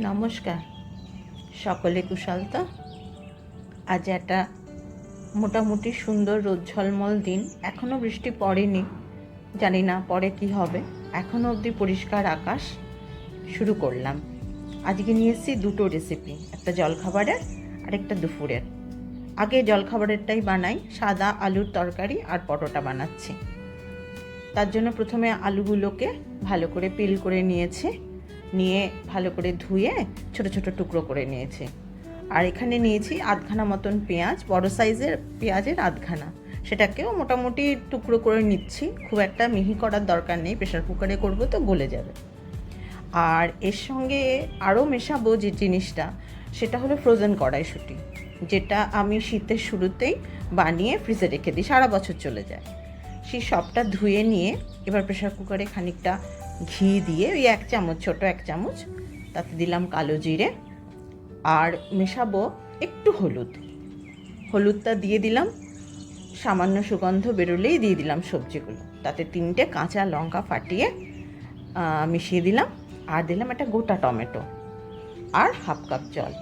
নমস্কার, সকলে কুশল তো? আজ একটা মোটামুটি সুন্দর রোদ ঝলমল দিন। এখনও বৃষ্টি পড়েনি, জানি না পরে কি হবে। এখনও অবধি পরিষ্কার আকাশ। শুরু করলাম। আজকে নিয়ে এসেছি দুটো রেসিপি, একটা জলখাবারের আর একটা দুপুরের। আগে জলখাবারেরটাই বানাই, সাদা আলুর তরকারি আর পরোটা বানাচ্ছি। তার জন্য প্রথমে আলুগুলোকে ভালো করে পিল করে নিয়ে ভালো করে ধুয়ে ছোট ছোট টুকরো করে নিয়েছি। আর এখানে নিয়েছি আধখানা মতন পেঁয়াজ, বড় সাইজের পেঁয়াজের আধখানা, সেটাকেও মোটামুটি টুকরো করে নিচ্ছি। খুব একটা মিহি করার দরকার নেই, প্রেশার কুকারে করব তো গলে যাবে। আর এর সঙ্গে আরও মেশাবো যে জিনিসটা, সেটা হলো ফ্রোজেন কড়াইশুঁটি, যেটা আমি শীতের শুরুতেই বানিয়ে ফ্রিজে রেখে দিই, সারা বছর চলে যায়। সেই সবটা ধুয়ে নিয়ে এবার প্রেশার কুকারে খানিকটা ঘি দিয়ে, ওই 1 চামচ, ছোটো 1 চামচ, তাতে দিলাম কালো জিরে আর মেশাবো একটু হলুদটা দিয়ে দিলাম। সামান্য সুগন্ধ বেরোলেই দিয়ে দিলাম সবজিগুলো, তাতে 3টে কাঁচা লঙ্কা ফাটিয়ে মিশিয়ে দিলাম, আর দিলাম একটা গোটা টমেটো আর হাফ কাপ জল।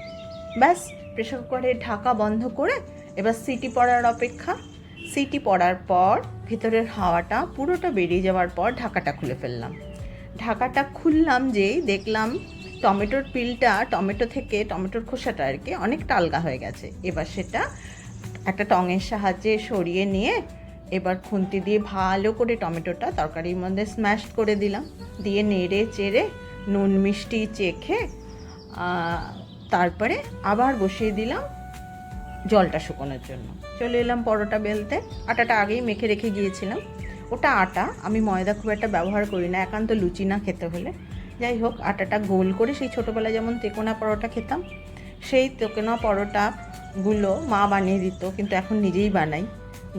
ব্যাস, প্রেশার কুকারে ঢাকা বন্ধ করে এবার সিটি পড়ার অপেক্ষা। সিটি পড়ার পর ভেতরের হাওয়াটা পুরোটা বেরিয়ে যাওয়ার পর ঢাকাটা খুলে ফেললাম। ঢাকাটা খুললাম যেই দেখলাম টমেটোর পিলটা, টমেটোর খোসাটা আর কি অনেকটা আলগা হয়ে গেছে। এবার সেটা একটা টঙের সাহায্যে সরিয়ে নিয়ে এবার খুন্তি দিয়ে ভালো করে টমেটোটা তরকারির মধ্যে স্ম্যাশ করে দিলাম, দিয়ে নেড়ে চেড়ে নুন মিষ্টি চেখে তারপরে আবার বসিয়ে দিলাম জলটা শুকোনোর জন্য। চলে এলাম পরোটা বেলতে। আটাটা আগেই মেখে রেখে গিয়েছিলাম। ওটা আটা, আমি ময়দা খুব একটা ব্যবহার করি না, একান্ত লুচি না খেতে হলে। যাই হোক, আটাটা গোল করে, সেই ছোটোবেলায় যেমন তেকোনা পরোটা খেতাম, সেই তেকোনা পরোটাগুলো মা বানিয়ে দিত, কিন্তু এখন নিজেই বানাই।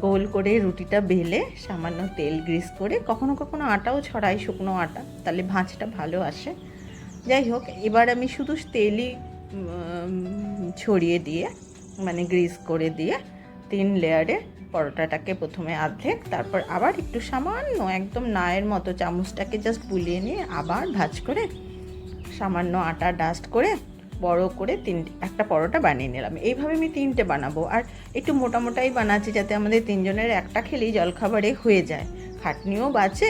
গোল করে রুটিটা বেলে সামান্য তেল গ্রিস করে, কখনো কখনো আটাও ছড়াই, শুকনো আটা, তাহলে ভাঁজটা ভালো আসে। যাই হোক, এবার আমি শুধু তেলই ছড়িয়ে দিয়ে, মানে গ্রিস করে দিয়ে 3 লেয়ারে পরোটাটাকে প্রথমে অর্ধেক, তারপর আবার একটু সামান্য একদম নায়ের মতো চামচটাকে জাস্ট বুলিয়ে নিয়ে আবার ভাঁজ করে সামান্য আটা ডাস্ট করে বড় করে একটা পরোটা বানিয়ে নিলাম। এইভাবে আমি 3টে বানাবো, আর একটু মোটামোটাই বানাচ্ছি যাতে আমাদের 3জনের একটা খেলেই জলখাবারে হয়ে যায়, খাটনিও বাঁচে,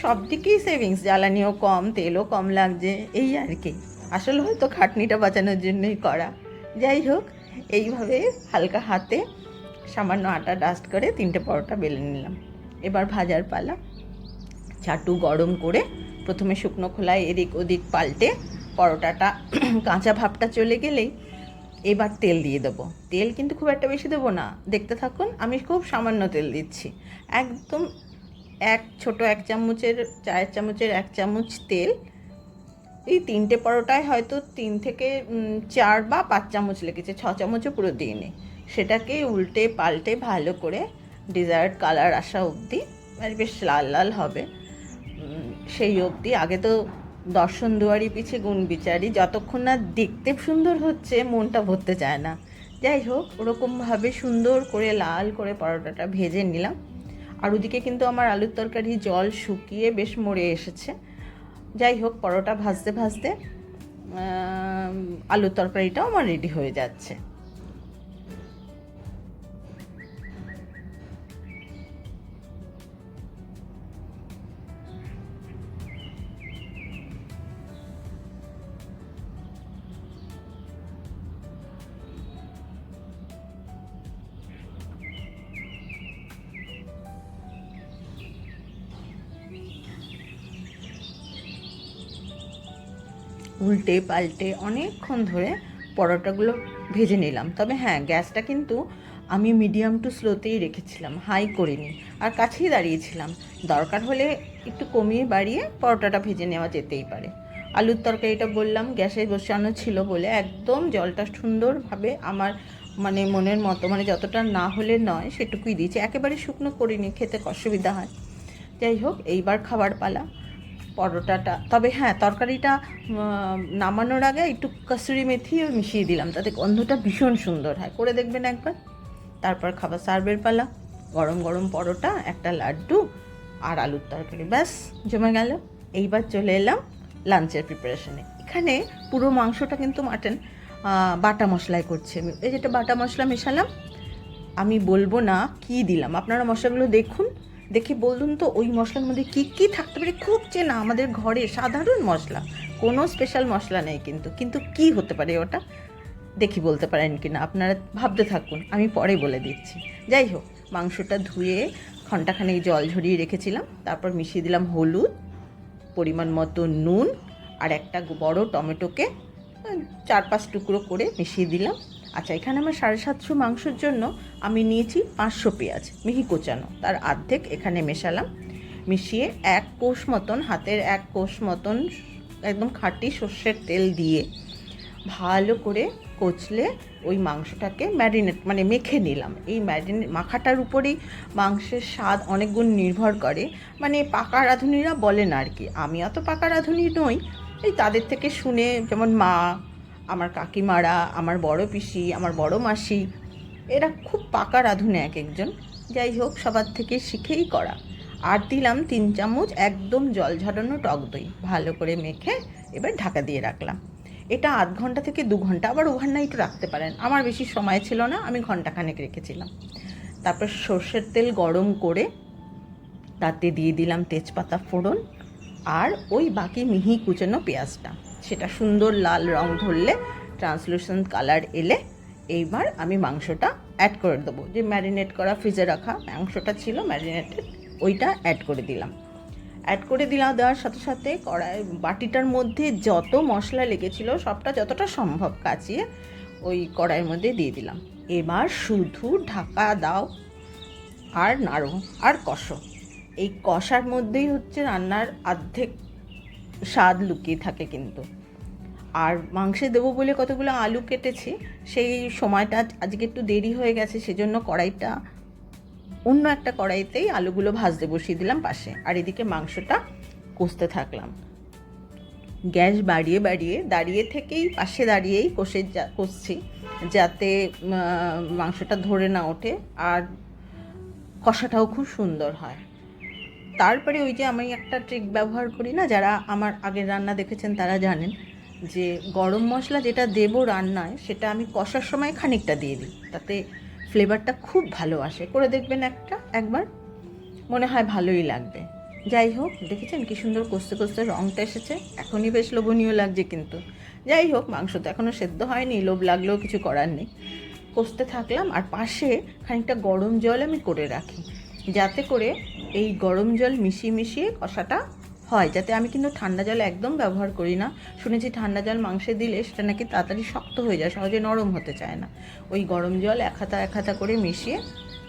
সব দিকেই সেভিংস, জ্বালানিও কম, তেলও কম লাগছে, এই আর কি। আসলে হয়তো খাটনিটা বাঁচানোর জন্যই করা। যাই হোক, এইভাবে হালকা হাতে সামান্য আটা ডাস্ট করে 3টে পরোটা বেলে নিলাম। এবার ভাজার পালা। চাটু গরম করে প্রথমে শুকনো খোলায় এদিক ওদিক পাল্টে পরোটাটা কাঁচা ভাবটা চলে গেলেই এবার তেল দিয়ে দেবো। তেল কিন্তু খুব একটা বেশি দেবো না, দেখতে থাকুন। আমি খুব সামান্য তেল দিচ্ছি, একদম ছোটো 1 চামচের, চায়ের চামচের 1 চামচ তেল। এই 3টে পরোটায় হয়তো 3 থেকে 4 বা 5 চামচ লেগেছে, 6 চামচও পুরো দিইনি। সেটাকে উল্টে পাল্টে ভালো করে ডিজায়ার্ড কালার আসা অবধি, মানে বেশ লাল লাল হবে সেই অবধি। আগে তো দর্শন দুয়ারি পিছে গুণ বিচারি, যতক্ষণ না দেখতে সুন্দর হচ্ছে মনটা ভরতে চায় না। যাই হোক, ওরকমভাবে সুন্দর করে লাল করে পরোটাটা ভেজে নিলাম। আর ওদিকে কিন্তু আমার আলুর তরকারি জল শুকিয়ে বেশ মরে এসেছে। যাই হোক, পরোটা ভাজতে ভাজতে আলুর তরকারিটাও আমার রেডি হয়ে যাচ্ছে। উল্টে পাল্টে অনেকক্ষণ ধরে পরোটাগুলো ভেজে নিলাম। তবে হ্যাঁ, গ্যাসটা কিন্তু আমি মিডিয়াম টু স্লোতেই রেখেছিলাম, হাই করিনি, আর কাছেই দাঁড়িয়েছিলাম। দরকার হলে একটু কমিয়ে বাড়িয়ে পরোটাটা ভেজে নেওয়া যেতেই পারে। আলুর তরকারিটা বললাম গ্যাসে বসানো ছিল বলে একদম জলটা সুন্দরভাবে আমার মানে মনের মতো, মানে যতটা না হলে নয় সেটুকুই দিয়েছি, একেবারে শুকনো করিনি, খেতে অসুবিধা হয়। যাই হোক, এইবার খাবার পালা। পরোটাটা, তবে হ্যাঁ, তরকারিটা নামানোর আগে একটু কসুরি মেথিও মিশিয়ে দিলাম, তাতে গন্ধটা ভীষণ সুন্দর হয়, করে দেখবেন একবার। তারপর খাবার সার্ভের পালা। গরম গরম পরোটা, একটা লাড্ডু আর আলুর তরকারি, ব্যাস জমে গেল। এইবার চলে এলাম লাঞ্চের প্রিপারেশনে। এইখানে পুরো মাংসটা কিন্তু মাটন বাটা মশলায় করছে। এই যেটা বাটা মশলা মেশালাম, আমি বলবো না কি দিলাম, আপনারা মশলাগুলো দেখুন, দেখে বলুন তো ওই মশলার মধ্যে কী কী থাকতে পারে। খুব চেনা আমাদের ঘরে সাধারণ মশলা, কোনো স্পেশাল মশলা নেই, কিন্তু কী হতে পারে ওটা দেখি বলতে পারেন কি না, আপনারা ভাবতে থাকুন, আমি পরে বলে দিচ্ছি। যাই হোক, মাংসটা ধুয়ে ঘন্টাখানেক জল ঝরিয়ে রেখেছিলাম, তারপর মিশিয়ে দিলাম হলুদ, পরিমাণ মতো নুন, আর একটা বড় টমেটোকে 4-5 টুকরো করে মিশিয়ে দিলাম। আচ্ছা, এখানে আমার 750 মাংসের জন্য আমি নিয়েছি 500 পেঁয়াজ মিহি কোচানো, তার অর্ধেক এখানে মেশালাম। মিশিয়ে 1 কোষ মতন, হাতের 1 কোষ মতন একদম খাঁটি সর্ষের তেল দিয়ে ভালো করে কচলে ওই মাংসটাকে ম্যারিনেট মানে মেখে নিলাম। এই মাখাটার উপরেই মাংসের স্বাদ অনেক গুণ নির্ভর করে, মানে পাকা রাঁধুনিরা বলেন আর কি, আমি অত পাকা রাঁধুনি নই, এই তাদের থেকে শুনে, যেমন মা, আমার কাকিমারা, আমার বড় পিসি, আমার বড় মাসি, এরা খুব পাকা রাঁধুনি এক একজন। যাই হোক, সবার থেকে শিখেই করা। আর দিলাম 3 চামচ একদম জল ঝরানো টক দই, ভালো করে মেখে এবার ঢাকা দিয়ে রাখলাম। এটা আধ ঘন্টা থেকে 2 ঘন্টা, আবার ওভারনাইট রাখতে পারেন, আমার বেশি সময় ছিল না, আমি ঘন্টাখানেক রেখেছিলাম। তারপর সর্ষের তেল গরম করে তাতে দিয়ে দিলাম তেজপাতা ফোড়ন, আর ওই বাকি মিহি কুচানো পেঁয়াজটা, সেটা সুন্দর লাল রং ধরলে, ট্রান্সলুসেন্ট কালার এলে, এইবার আমি মাংসটা অ্যাড করে দেবো। যে ম্যারিনেট করা ফ্রিজে রাখা মাংসটা ছিল ম্যারিনেটেড, ওইটা অ্যাড করে দিলাম। দেওয়ার সাথে সাথে বাটিটার মধ্যে যত মশলা লেগেছিল সবটা যতটা সম্ভব কাচিয়ে ওই কড়াইয়ের মধ্যে দিয়ে দিলাম। এবার শুধু ঢাকা দাও আর নাড়ো আর কষো। এই কষার মধ্যেই হচ্ছে রান্নার অর্ধেক স্বাদ লুকিয়ে থাকে কিন্তু। আর মাংসে দেবো বলে কতগুলো আলু কেটেছি, সেই সময়টা আজকে একটু দেরি হয়ে গেছে, সেজন্য কড়াইটা অন্য একটা কড়াইতেই আলুগুলো ভাজতে বসিয়ে দিলাম পাশে, আর এদিকে মাংসটা কষতে থাকলাম। গ্যাস বাড়িয়ে দাঁড়িয়ে থেকেই পাশে দাঁড়িয়েই কষছি, যাতে মাংসটা ধরে না ওঠে আর কষাটাও খুব সুন্দর হয়। তারপরে ওই যে আমি একটা ট্রিক ব্যবহার করি না, যারা আমার আগের রান্না দেখেছেন তারা জানেন, যে গরম মশলা যেটা দেবো রান্নায় সেটা আমি কষার সময় খানিকটা দিয়ে দিই, তাতে ফ্লেভারটা খুব ভালো আসে। করে দেখবেন একবার, মনে হয় ভালোই লাগবে। যাই হোক, দেখেছেন কি সুন্দর কষতে কষতে রঙটা এসেছে, এখনই বেশ লোভনীয় লাগছে। কিন্তু যাই হোক, মাংস তো এখনও সেদ্ধ হয়নি, লোভ লাগলেও কিছু করার নেই। কষতে থাকলাম, আর পাশে খানিকটা গরম জল আমি করে রাখি, যাতে করে এই গরম জল মিশিয়ে কষাটা হয়। যাতে আমি কিন্তু ঠান্ডা জল একদম ব্যবহার করি না, শুনেছি ঠান্ডা জল মাংসে দিলে সেটা নাকি তাড়াতাড়ি শক্ত হয়ে যায়, সহজে নরম হতে চায় না। ওই গরম জল এক হাতা করে মিশিয়ে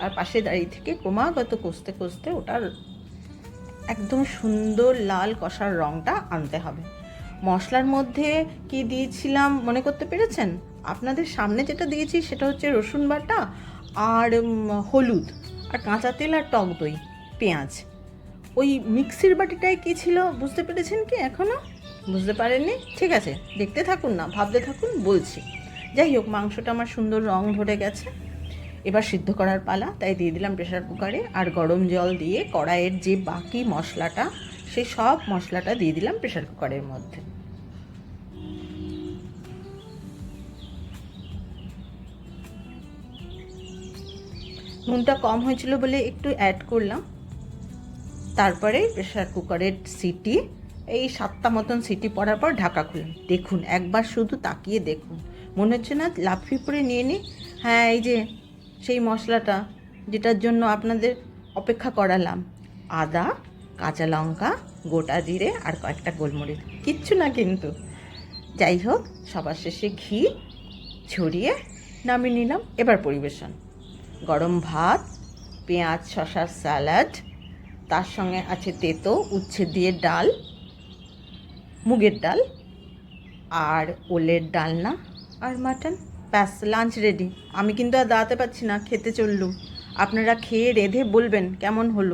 আর পাশে দাঁড়িয়ে থেকে ক্রমাগত কষতে কষতে ওটার একদম সুন্দর লাল কষার রঙটা আনতে হবে। মশলার মধ্যে কি দিয়েছিলাম মনে করতে পেরেছেন? আপনাদের সামনে যেটা দিয়েছি সেটা হচ্ছে রসুন বাটা আর হলুদ আর কাঁচা তেল আর টক দই, পেঁয়াজ। ওই মিক্সির বাটিটায় কী ছিল বুঝতে পেরেছেন কি? এখনও বুঝতে পারেননি? ঠিক আছে, দেখতে থাকুন না, ভাবতে থাকুন, বলছি। যাই হোক, মাংসটা আমার সুন্দর রং ধরে গেছে, এবার সিদ্ধ করার পালা। তাই দিয়ে দিলাম প্রেশার কুকারে, আর গরম জল দিয়ে কড়াইয়ের যে বাকি মশলাটা, সেই সব মশলাটা দিয়ে দিলাম প্রেশার কুকারের মধ্যে। নুনটা কম হয়েছিল বলে একটু অ্যাড করলাম। তারপরে প্রেশার কুকারের সিটি, এই 7টা মতন সিটি পড়ার পর ঢাকা খুললাম। দেখুন, একবার শুধু তাকিয়ে দেখুন, মনে হচ্ছে না লাফিয়ে পড়ে নিয়ে নিই? হ্যাঁ, এই যে সেই মশলাটা যেটার জন্য আপনাদের অপেক্ষা করালাম, আদা, কাঁচা লঙ্কা, গোটা জিরে আর কয়েকটা গোলমরিচ, কিচ্ছু না কিন্তু। যাই হোক, সবার শেষে ঘি ছড়িয়ে নামিয়ে নিলাম। এবার পরিবেশন, গরম ভাত, পেঁয়াজ শসার স্যালাড, তার সঙ্গে আছে তেতো উচ্ছে দিয়ে ডাল, মুগের ডাল আর ওলের ডালনা আর মাটন। ব্যাস, লাঞ্চ রেডি। আমি কিন্তু আর দাঁড়াতে পারছি না, খেতে চললুম। আপনারা খেয়ে রেঁধে বলবেন কেমন হলো।